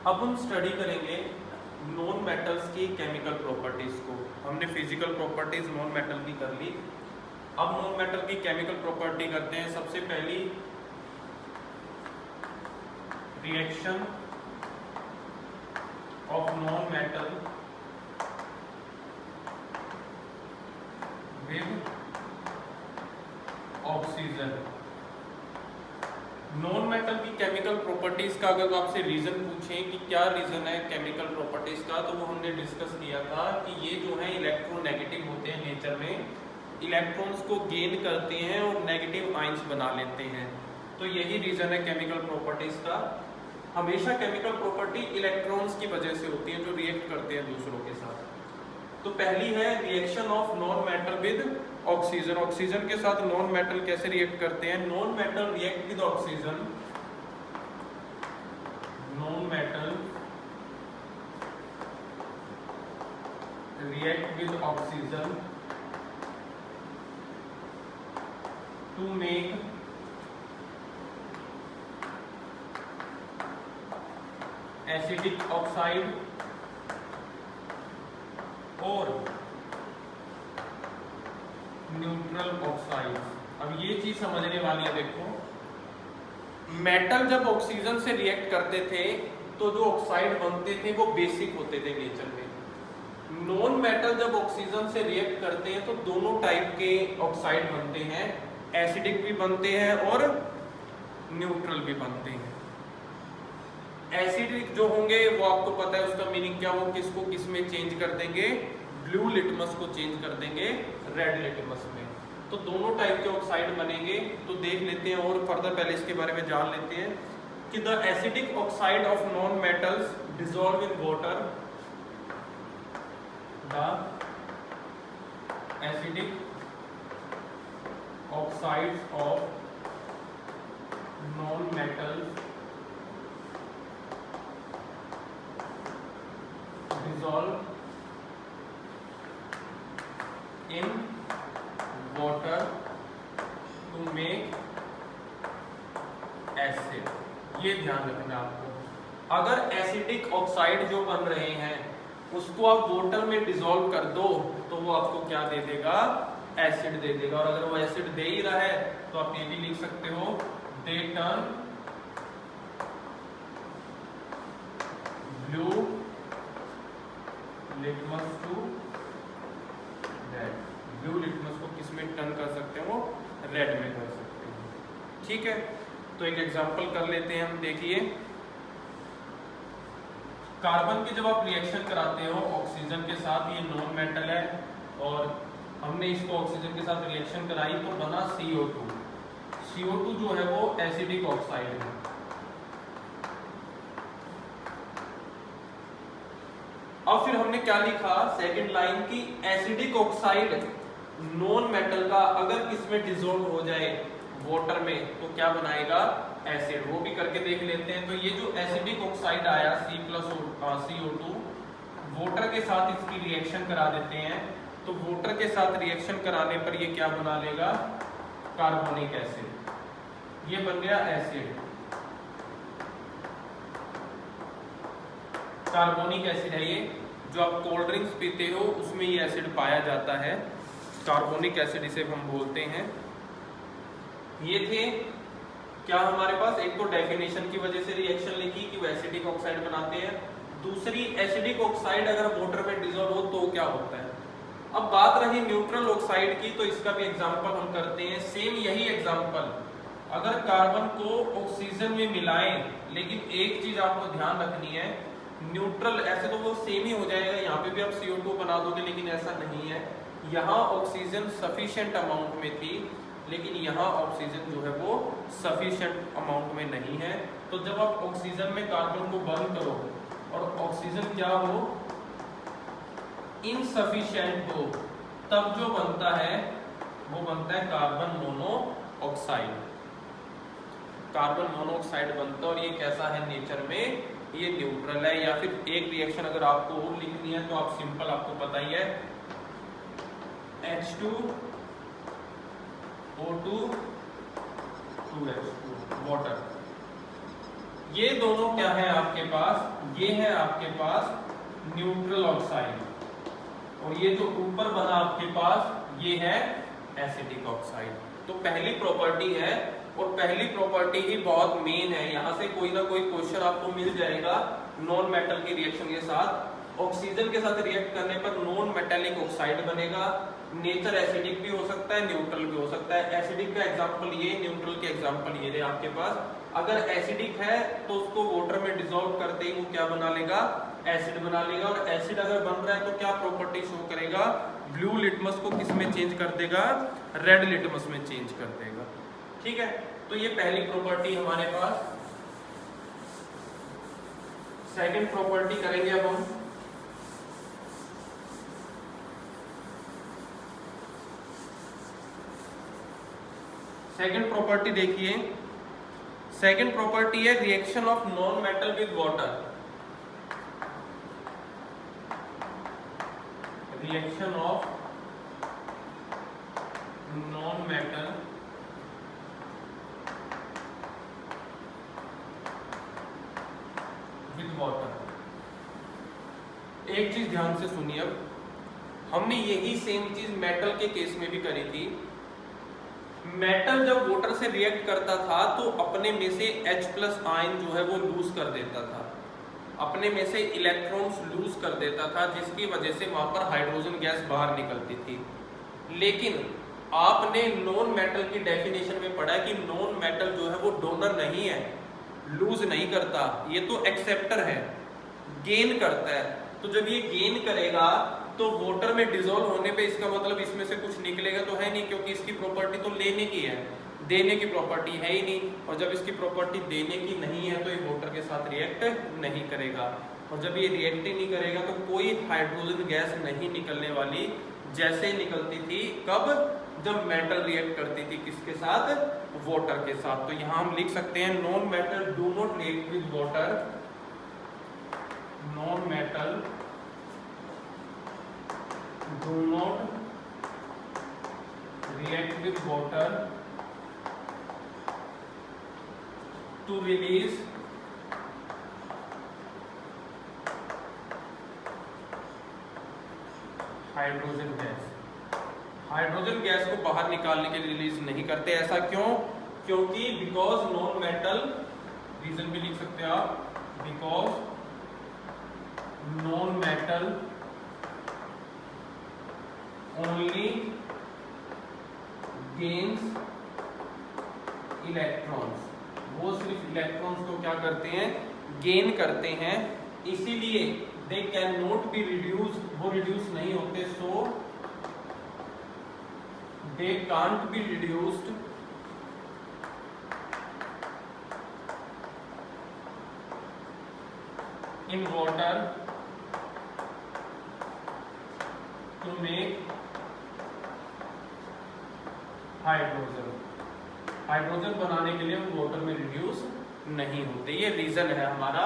अब हम स्टडी करेंगे नॉन मेटल्स की केमिकल प्रॉपर्टीज को। हमने फिजिकल प्रॉपर्टीज नॉन मेटल की कर ली, अब नॉन मेटल की केमिकल प्रॉपर्टी करते हैं। सबसे पहली reaction of non metal with oxygen. Non metal की केमिकल प्रॉपर्टीज का अगर आपसे रीजन पूछें कि क्या रीजन है केमिकल प्रॉपर्टीज का, तो वो हमने डिस्कस किया था कि ये जो है इलेक्ट्रोनेगेटिव होते हैं नेचर में, इलेक्ट्रॉन्स को गेन करते हैं और नेगेटिव आयंस बना लेते हैं। तो यही रीजन है केमिकल प्रॉपर्टीज का। हमेशा केमिकल प्रॉपर्टी इलेक्ट्रॉन्स की वजह से होती है जो रिएक्ट करते हैं दूसरों के साथ। तो पहली है reaction of non metal with oxygen. Oxygen के साथ नॉन मेटल कैसे रिएक्ट करते हैं? Non metal react with oxygen, non metal react with oxygen to make acidic oxide और न्यूट्रल ऑक्साइड। अब ये चीज समझने वाली है। देखो, मेटल जब ऑक्सीजन से रिएक्ट करते थे तो जो ऑक्साइड बनते थे वो बेसिक होते थे नेचर में। नॉन मेटल जब ऑक्सीजन से रिएक्ट करते हैं तो दोनों टाइप के ऑक्साइड बनते हैं, एसिडिक भी बनते हैं और न्यूट्रल भी बनते हैं। एसिडिक जो होंगे वो आपको पता है उसका मीनिंग क्या, वो किसको किस में चेंज कर देंगे? ब्लू लिटमस को चेंज कर देंगे रेड लिटमस में। तो दोनों टाइप के ऑक्साइड बनेंगे। तो देख लेते हैं और फर्दर पहले इसके बारे में जान लेते हैं कि the acidic oxide of non metals dissolve in water, the acidic oxides of non metals dissolve in water to make acid। ये ध्यान रखना आपको। अगर एसिडिक ऑक्साइड जो बन रहे हैं उसको आप वाटर में डिसॉल्व कर दो तो वो आपको क्या दे देगा? एसिड दे देगा। और अगर वो एसिड दे ही रहा है तो आप ये भी लिख सकते हो, they turn blue litmus to red. Blue litmus को किस में टर्न कर सकते हो? रेड में कर सकते हो। ठीक है, तो एक एग्जांपल कर लेते हैं हम। देखिए, कार्बन की जब आप रिएक्शन कराते हो ऑक्सीजन के साथ, ये नॉन मेटल है और हमने इसको ऑक्सीजन के साथ रिएक्शन कराई तो बना CO2। CO2 जो है वो एसिडिक ऑक्साइड है। अब फिर हमने क्या लिखा सेकंड लाइन की, एसिडिक ऑक्साइड नॉन मेटल का अगर किसमें डिसॉल्व हो जाए वाटर में तो क्या बनाएगा? एसिड। वो भी करके देख लेते हैं। तो ये जो एसिडिक ऑक्साइड आया CO2, वाटर के साथ इसकी रिएक्शन करा देते हैं तो वाटर के साथ रिएक्शन कराने पर ये क्या बना लेगा? Carbonic acid. ये बन गया एसिड, कार्बोनिक एसिड है ये। जो आप कोल्ड ड्रिंक्स पीते हो उसमें ये एसिड पाया जाता है, कार्बोनिक एसिड इसे हम बोलते हैं। ये थे क्या हमारे पास, एक तो डेफिनेशन की वजह से रिएक्शन लिखी कि वो एसिडिक ऑक्साइड बनाते हैं, दूसरी एसिडिक ऑक्साइड अगर वाटर में डिसॉल्व हो तो क्या होता है। अब बात रही न्यूट्रल ऑक्साइड की, तो इसका भी एग्जांपल हम करते हैं। सेम यही एग्जांपल, अगर कार्बन को ऑक्सीजन में मिलाएं, लेकिन एक चीज आपको ध्यान रखनी है, न्यूट्रल ऐसे तो वो सेम ही हो जाएगा, यहाँ पे भी आप CO2 बना दोगे, लेकिन ऐसा नहीं है। यहाँ ऑक्सीजन सफिशिएंट अमाउंट में थी, लेकिन यहाँ ऑक्सीजन जो है वो सफिशिएंट अमाउंट में नहीं है। तो जब आप ऑक्सीजन में कार्बन को बर्न करो और ऑक्सीजन क्या हो? इनसफिशिएंट हो, तब जो बनता है वो बनता है कार्बन मोनोऑक्साइड। कार्बन मोनोऑक्साइड बनता है और ये कैसा है नेचर में? ये न्यूट्रल है। या फिर एक रिएक्शन अगर आपको और लिखनी है तो आप सिंपल, आपको पता ही है, H2O2 2H2 वाटर। ये दोनों क्या है आपके पास, ये है आपके पास न्यूट्रल ऑक्साइड, और ये जो ऊपर बना आपके पास ये है एसिडिक ऑक्साइड। तो पहली प्रॉपर्टी है, और पहली प्रॉपर्टी ही बहुत मेन है, यहां से कोई ना कोई क्वेश्चन आपको मिल जाएगा। नॉन मेटल की रिएक्शन के साथ ऑक्सीजन के साथ रिएक्ट करने पर नॉन मेटेलिक ऑक्साइड बनेगा। नेचर एसिडिक भी हो सकता है, न्यूट्रल भी हो सकता है। एसिडिक का एग्जांपल ये, न्यूट्रल के एग्जांपल ये रहे आपके पास। अगर एसिडिक है तो उसको वाटर में डिसॉल्व करते ही वो क्या बना लेगा, एसिड बना लेगा। और एसिड अगर बन रहा है तो क्या प्रॉपर्टी शो करेगा, ब्लू लिटमस को किस में चेंज कर देगा, रेड लिटमस में चेंज कर देगा। ठीक है, तो ये पहली प्रॉपर्टी हमारे पास। सेकंड प्रॉपर्टी करेंगे अब हम। सेकंड प्रॉपर्टी देखिए, सेकंड प्रॉपर्टी है reaction of non metal with water. Reaction of non metal with water. एक चीज ध्यान से सुनिए, अब हमने यही सेम चीज मेटल के केस में भी करी थी। मेटल जब वाटर से रिएक्ट करता था तो अपने में से H+ आयन जो है वो लूज कर देता था, अपने में से इलेक्ट्रॉन्स लूज कर देता था, जिसकी वजह से वहां पर हाइड्रोजन गैस बाहर निकलती थी। लेकिन आपने नॉन मेटल की डेफिनेशन में पढ़ा है कि नॉन मेटल जो है वो डोनर नहीं है, लूज नहीं करता, ये तो एक्सेप्टर है, गेन करता है। तो जब ये गेन करेगा तो वाटर में डिसॉल्व होने पे इसका मतलब इसमें से कुछ निकलेगा तो है नहीं, क्योंकि इसकी प्रॉपर्टी तो लेने की है, देने की प्रॉपर्टी है ही नहीं। और जब इसकी प्रॉपर्टी देने की नहीं है तो ये वाटर के साथ रिएक्ट नहीं करेगा, और जब ये रिएक्ट ही नहीं करेगा तो कोई हाइड्रोजन गैस नहीं निकलने वाली, जैसे निकलती थी कब, जब मेटल रिएक्ट करती थी किसके साथ, वाटर के साथ। तो यहां हम लिख सकते हैं non metal do not react with water, non metal do not react with water to release hydrogen gas. Hydrogen gas को बाहर निकालने के लिए रिलीज नहीं करते। ऐसा क्यों, क्योंकि बिकॉज नॉन मेटल, रीजन भी लिख सकते हैं आप, because non metal only gains electrons, वो सिर्फ इलेक्ट्रॉन्स को क्या करते हैं, गेन करते हैं, इसीलिए they cannot be reduced, वो रिड्यूस नहीं होते, so they can't be reduced in water to make hydrogen. Hydrogen बनाने के लिए वो वाटर में रिड्यूस नहीं होते। ये रीजन है हमारा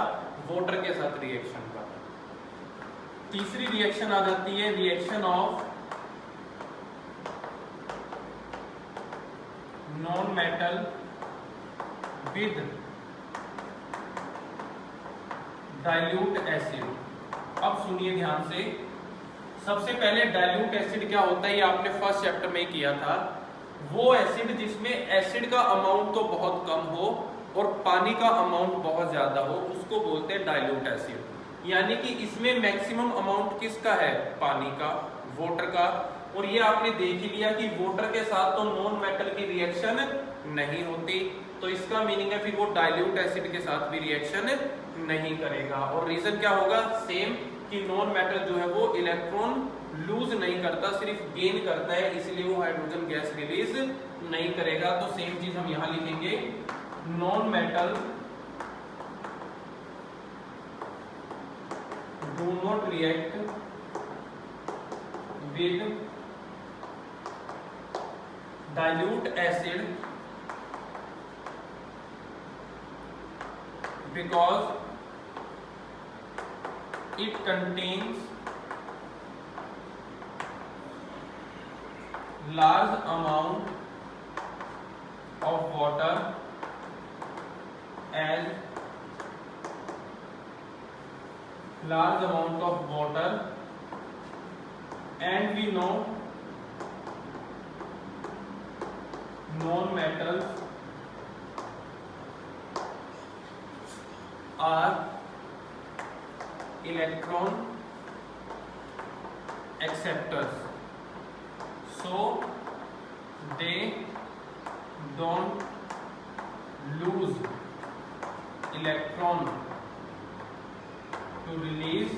वाटर के साथ रिएक्शन का। तीसरी रिएक्शन आ जाती है reaction of non metal with dilute acid. अब सुनिए ध्यान से, सबसे पहले डाइल्यूट एसिड क्या होता है, ये आपने फर्स्ट चैप्टर में किया था। वो एसिड जिसमें एसिड का अमाउंट तो बहुत कम हो और पानी का अमाउंट बहुत ज्यादा हो, उसको बोलते हैं डाइल्यूट एसिड। यानी कि इसमें मैक्सिमम अमाउंट किसका है, पानी का, वाटर का। और ये आपने देख ही लिया कि वाटर के साथ तो नॉन मेटल की रिएक्शन नहीं होती, तो इसका मीनिंग है फिर वो डाइल्यूट एसिड के साथ भी रिएक्शन नहीं करेगा। और रीजन क्या होगा, सेम, कि नॉन मेटल जो है वो इलेक्ट्रॉन लूज नहीं करता, सिर्फ गेन करता है, इसलिए वो हाइड्रोजन गैस रिलीज नहीं करेगा। तो सेम चीज हम यहां लिखेंगे, non metal do not react with dilute acid because it contains large amount of water as large amount of water, and we know non-metals are electron acceptors, so they don't lose electron to release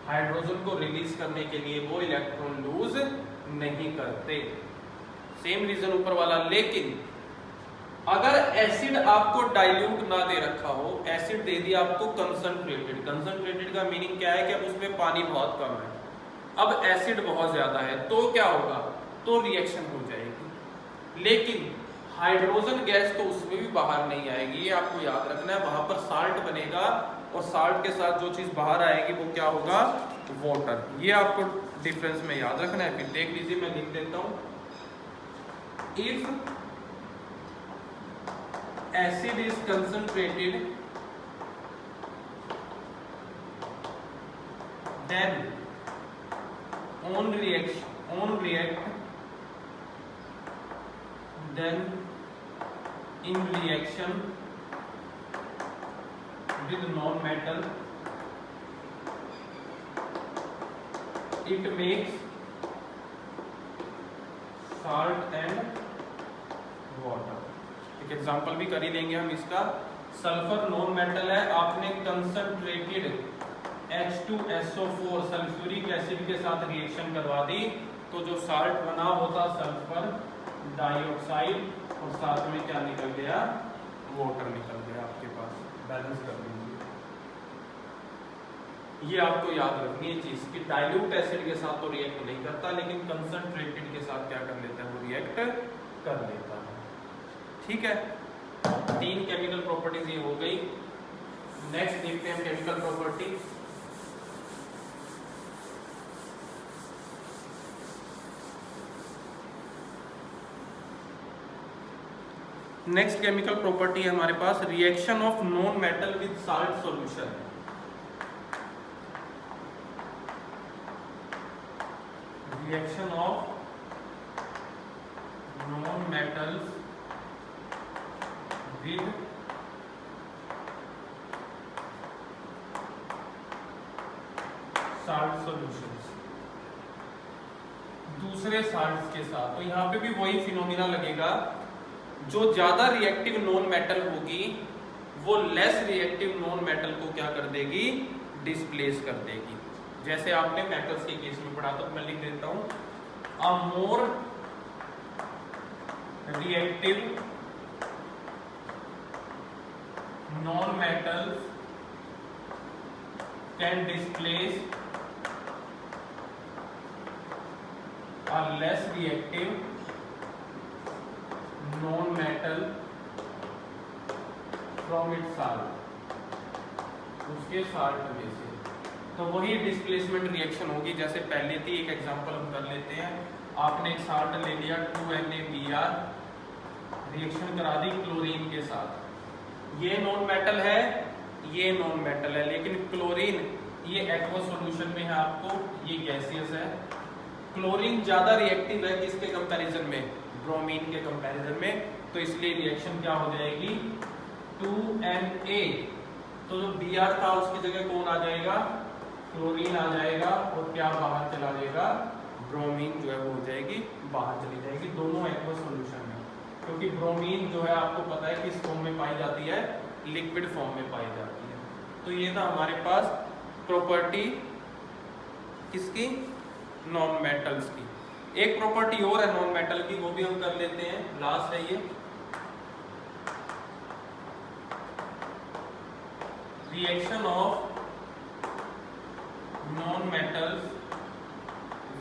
hydrogen को release करने के लिए वो electron lose नहीं करते। Same reason ऊपर वाला। लेकिन अगर एसिड आपको डाइल्यूट ना दे रखा हो, एसिड दे दिया आपको कंसंट्रेटेड। कंसंट्रेटेड का मीनिंग क्या है कि अब उसमें पानी बहुत कम है, अब एसिड बहुत ज्यादा है, तो क्या होगा, तो रिएक्शन हो जाएगी। लेकिन हाइड्रोजन गैस तो उसमें भी बाहर नहीं आएगी, ये आपको याद रखना है। वहां पर साल्ट बनेगा और साल्ट के साथ जो चीज बाहर आएगी वो क्या होगा, वाटर। ये आपको डिफरेंस में याद रखना है। फिर देख लीजिए, मैं लिख देता हूं, if acid is concentrated, then on react then in reaction with non-metal it makes salt and water। एक एग्जांपल भी कर ही लेंगे हम इसका। सल्फर नॉन मेटल है, आपने कंसंट्रेटेड H2SO4 सल्फ्यूरिक एसिड के साथ रिएक्शन करवा दी, तो जो साल्ट बना होता सल्फर डाइऑक्साइड और साथ में क्या निकल गया, वाटर निकल गया आपके पास। बैलेंस कर लीजिए। ये आपको याद रखनी है चीज कि डाइल्यूट एसिड के साथ तो रिएक्ट नहीं करता, लेकिन कंसंट्रेटेड के साथ क्या कर लेता है, वो रिएक्ट कर लेता है। ठीक है, 3 केमिकल प्रॉपर्टीज ये हो गई। नेक्स्ट देखते हैं chemical property. Next chemical property है हमारे पास reaction of non metal with salt solution. Reaction of non metals with salt solutions, दूसरे साल्ट्स के साथ। तो यहाँ पे भी वही फिनोमिना लगेगा, जो ज्यादा रिएक्टिव नॉन मेटल होगी वो लेस रिएक्टिव नॉन मेटल को क्या कर देगी, डिस्प्लेस कर देगी। जैसे आपने मेटल्स के केस में पढ़ा, तो मैं लिख देता हूं, a more reactive non-metals can displace a less reactive non-metal from its salt, उसके साल्ट में से। तो वही डिस्प्लेसमेंट रिएक्शन होगी जैसे पहले थी। एक एग्जांपल हम कर लेते हैं। आपने एक साल्ट ले लिया 2NaBr, रिएक्शन करा दी क्लोरीन के साथ। ये नॉन मेटल है, ये नॉन मेटल है, लेकिन क्लोरीन ये एक्वा सॉल्यूशन में है आपको, ये गैसियस है। क्लोरीन ज्यादा रिएक्टिव है किसके कंपैरिजन में, ब्रोमीन के कंपैरिजन में, तो इसलिए रिएक्शन क्या हो जाएगी 2Na। तो जो Br था उसकी जगह कौन आ जाएगा, क्लोरीन आ जाएगा, और क्या बाहर चला जाएगा, ब्रोमीन जो है वो हो जाएगी बाहर चली जाएगी, दोनों एक्वा सॉल्यूशन में। क्योंकि ब्रोमीन जो है आपको पता है किस फॉर्म में पाई जाती है, लिक्विड फॉर्म में पाई जाती है। तो ये था हमारे पास प्रॉपर्टी किसकी, नॉन मेटल्स की। एक प्रॉपर्टी और है नॉन मेटल की, वो भी हम कर लेते हैं, लास्ट है ये। Reaction of non metals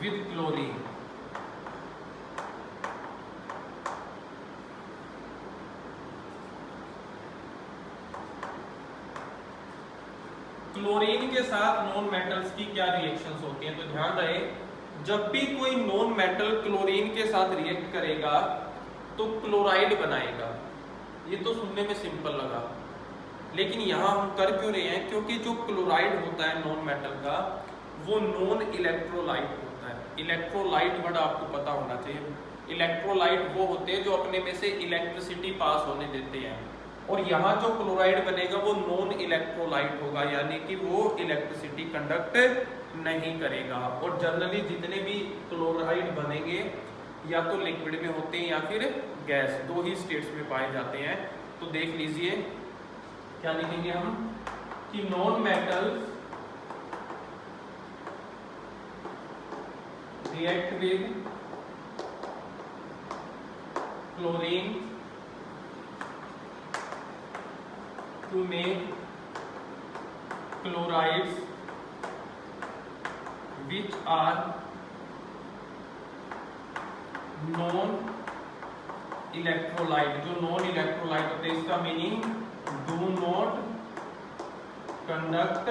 with chlorine. Chlorine के साथ नॉन मेटल्स की क्या रिएक्शंस होती हैं, तो ध्यान रहे, जब भी कोई नॉन मेटल क्लोरीन के साथ रिएक्ट करेगा तो क्लोराइड बनाएगा। ये तो सुनने में सिंपल लगा, लेकिन यहाँ हम कर क्यों रहे हैं? क्योंकि जो क्लोराइड होता है नॉन मेटल का, वो नॉन इलेक्ट्रोलाइट होता है। इलेक्ट्रोलाइट वर्ड आपको पता होना चाहिए। इलेक्ट्रोलाइट वो होते हैं जो अपने में से इलेक्ट्रिसिटी पास होने देते हैं, और यहाँ जो क्लोराइड बनेगा वो नॉन इलेक्ट्रोलाइट होगा, यानी कि वो इलेक्ट्रिसिटी कंडक्ट नहीं करेगा। और जनरली जितने भी क्लोराइड बनेंगे या तो लिक्विड में होते हैं या फिर गैस, दो ही स्टेट्स में पाए जाते हैं। तो देख लीजिए क्या लिखेंगे हम कि non metals react with chlorine to make chlorides which are non electrolyte। जो नॉन इलेक्ट्रोलाइट होते हैं इसका meaning do not conduct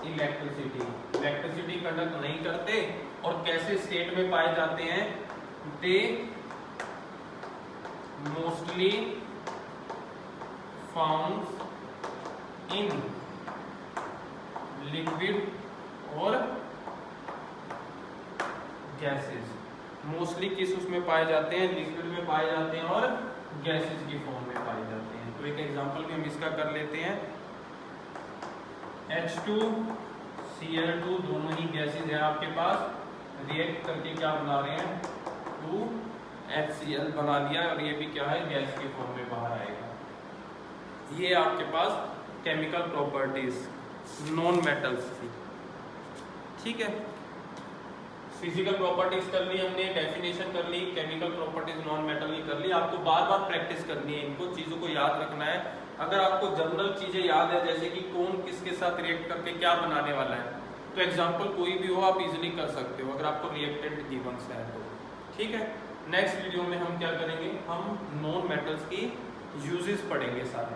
electricity conduct नहीं करते। और कैसे स्टेट में पाए जाते हैं? They mostly found in liquid और गैसेस। मोस्टली किस उसमें पाए जाते हैं? लिक्विड में पाए जाते हैं और गैसेस की फॉर्म में पाए जाते हैं। तो एक एग्जांपल भी हम इसका कर लेते हैं। H2Cl2 दोनों ही गैसेस हैं आपके पास, रिएक्ट करके क्या बना रहे हैं? 2HCl बना लिया, और ये भी क्या है? गैस के फॉर्म में बाहर आएगा। ये आपके पास केमिकल प्रॉपर्टीज नॉन मेटल्स की, ठीक है। फिजिकल प्रॉपर्टीज कर ली हमने, डेफिनेशन कर ली, केमिकल प्रॉपर्टीज नॉन मेटल की कर ली। आपको बार बार प्रैक्टिस करनी है, इनको चीजों को याद रखना है। अगर आपको जनरल चीजें याद है, जैसे कि कौन किसके साथ रिएक्ट करके क्या बनाने वाला है, तो एग्जांपल कोई भी हो आप इजीली कर सकते हो अगर आपको रिएक्टेंट गिवंस है तो, ठीक है। नेक्स्ट वीडियो में हम क्या करेंगे? हम नॉन मेटल्स की यूजेस पढ़ेंगे सारे।